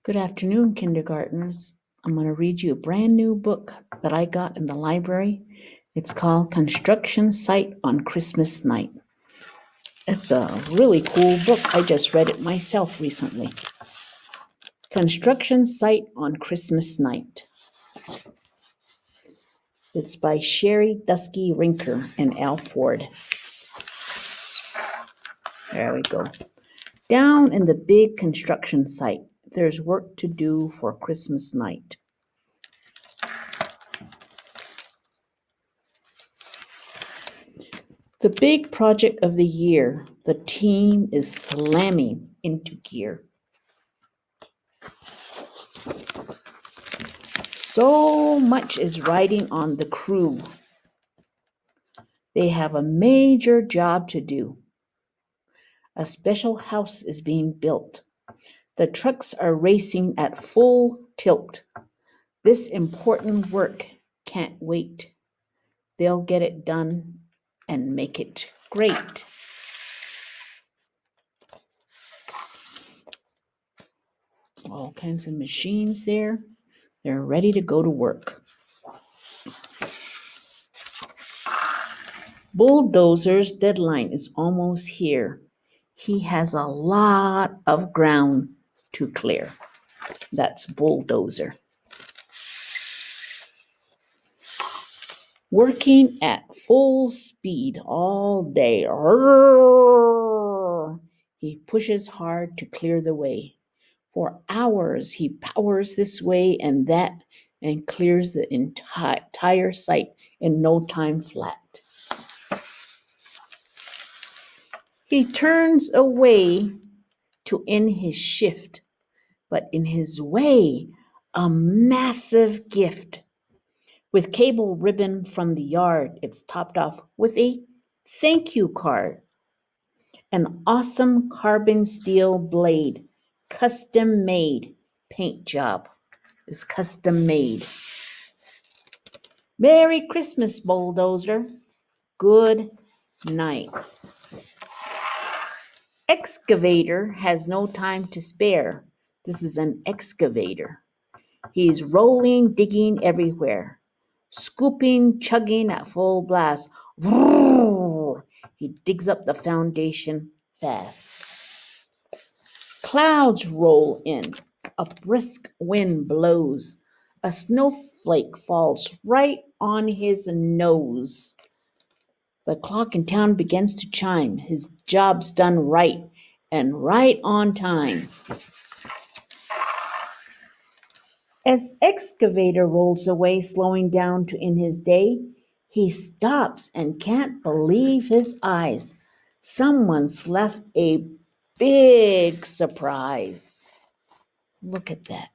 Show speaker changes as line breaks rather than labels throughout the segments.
Good afternoon, kindergartners. I'm going to read you a brand new book that I got in the library. It's called Construction Site on Christmas Night. It's a really cool book. I just read it myself recently. Construction Site on Christmas Night. It's by Sherry Dusky Rinker and Al Ford. There we go. Down in the big construction site, there's work to do for Christmas night. The big project of the year, the team is slamming into gear. So much is riding on the crew. They have a major job to do. A special house is being built. The trucks are racing at full tilt. This important work can't wait. They'll get it done and make it great. All kinds of machines there. They're ready to go to work. Bulldozer's deadline is almost here. He has a lot of ground to clear. That's Bulldozer. Working at full speed all day. He pushes hard to clear the way. For hours, he powers this way and that and clears the entire site in no time flat. He turns away to end his shift, but in his way, a massive gift. With cable ribbon from the yard, it's topped off with a thank you card. An awesome carbon steel blade, custom made. Paint job is custom made. Merry Christmas, Bulldozer. Good night. Excavator has no time to spare. This is an excavator. He's rolling, digging everywhere. Scooping, chugging at full blast. He digs up the foundation fast. Clouds roll in. A brisk wind blows. A snowflake falls right on his nose. The clock in town begins to chime. His job's done right and right on time. As excavator rolls away, slowing down to end his day, he stops and can't believe his eyes. Someone's left a big surprise. Look at that.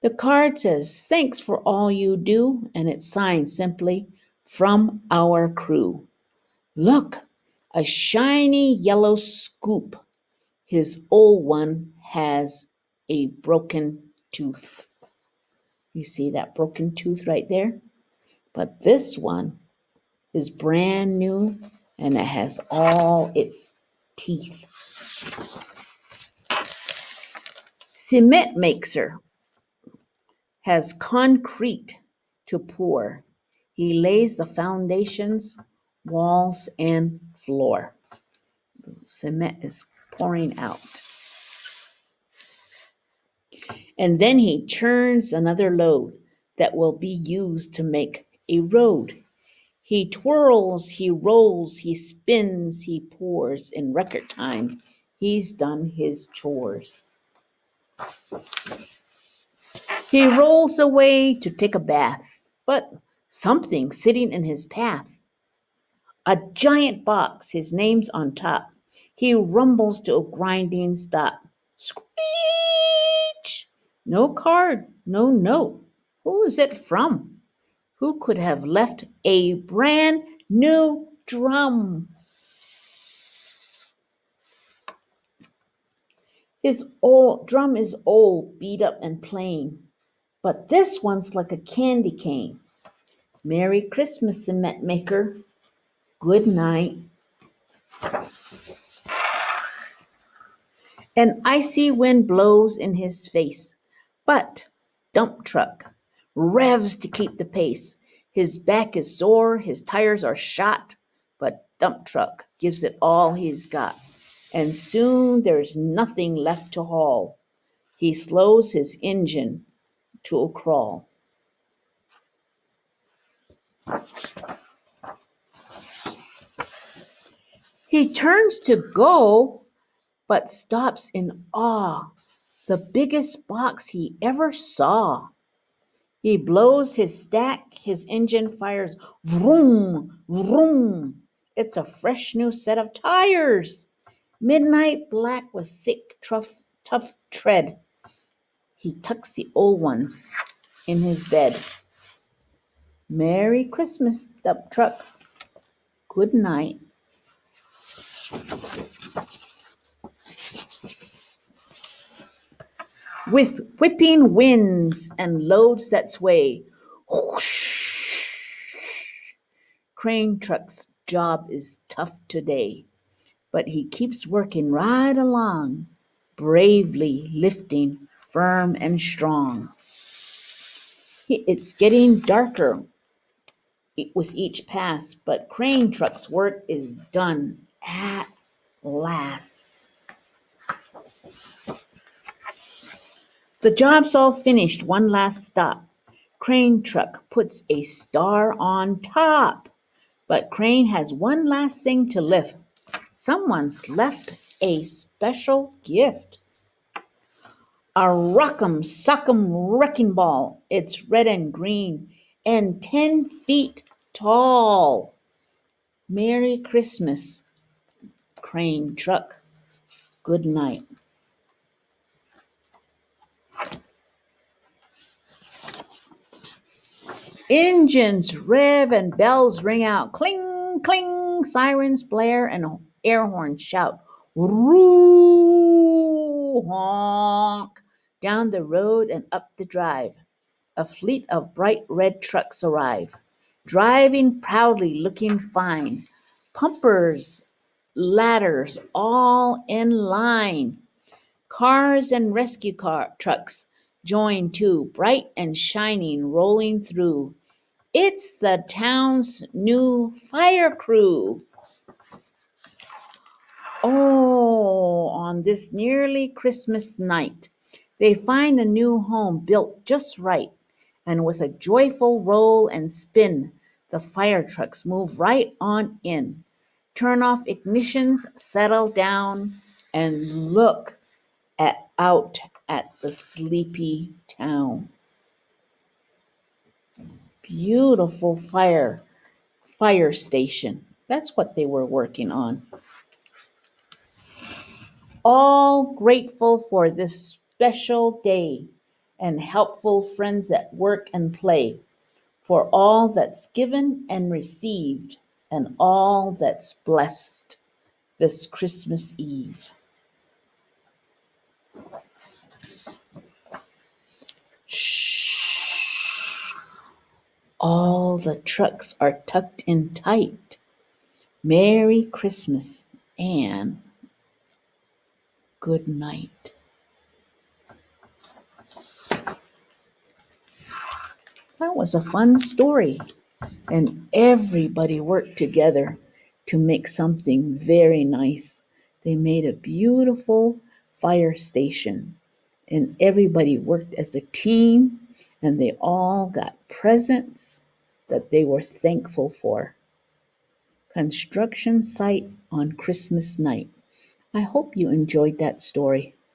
The card says, "Thanks for all you do," and it's signed simply, "From our crew." Look, a shiny yellow scoop. His old one has a broken tooth. You see that broken tooth right there? But this one is brand new and it has all its teeth. Cement mixer has concrete to pour. He lays the foundations, walls, and floor. The cement is pouring out. And then he churns another load that will be used to make a road. He twirls, he rolls, he spins, he pours. In record time, he's done his chores. He rolls away to take a bath, but something's sitting in his path. A giant box, his name's on top. He rumbles to a grinding stop. Screech! No card, no note. Who is it from? Who could have left a brand new drum? His old drum is old, beat up, and plain, but this one's like a candy cane. Merry Christmas, cement maker. Good night. An icy wind blows in his face, but Dump Truck revs to keep the pace. His back is sore, his tires are shot, but Dump Truck gives it all he's got. And soon there's nothing left to haul. He slows his engine to a crawl. He turns to go, but stops in awe. The biggest box he ever saw. He blows his stack, his engine fires, vroom, vroom. It's a fresh new set of tires. Midnight black with thick, tough tread. He tucks the old ones in his bed. Merry Christmas, Dump Truck. Good night. With whipping winds and loads that sway, whoosh, Crane Truck's job is tough today, but he keeps working right along, bravely lifting firm and strong. It's getting darker with each pass, but Crane Truck's work is done at last. The job's all finished, one last stop. Crane Truck puts a star on top. But Crane has one last thing to lift. Someone's left a special gift. A rock'em sock'em wrecking ball. It's red and green and 10 feet tall. Merry Christmas, Crane Truck. Good night. Engines rev and bells ring out. Cling, cling, sirens blare and air horns shout. Roo, honk. Down the road and up the drive, a fleet of bright red trucks arrive, driving proudly, looking fine. Pumpers, ladders, all in line. Cars and rescue trucks join too, bright and shining, rolling through. It's the town's new fire crew. Oh, on this nearly Christmas night, they find a new home built just right. And with a joyful roll and spin, the fire trucks move right on in. Turn off ignitions, settle down, and look out at the sleepy town. Beautiful fire station. That's what they were working on. All grateful for this special day and helpful friends at work and play, for all that's given and received and all that's blessed this Christmas Eve. Shh. All the trucks are tucked in tight. Merry Christmas and good night. That was a fun story, and everybody worked together to make something very nice. They made a beautiful fire station, and everybody worked as a team, and they all got presents that they were thankful for. Construction site on Christmas night. I hope you enjoyed that story.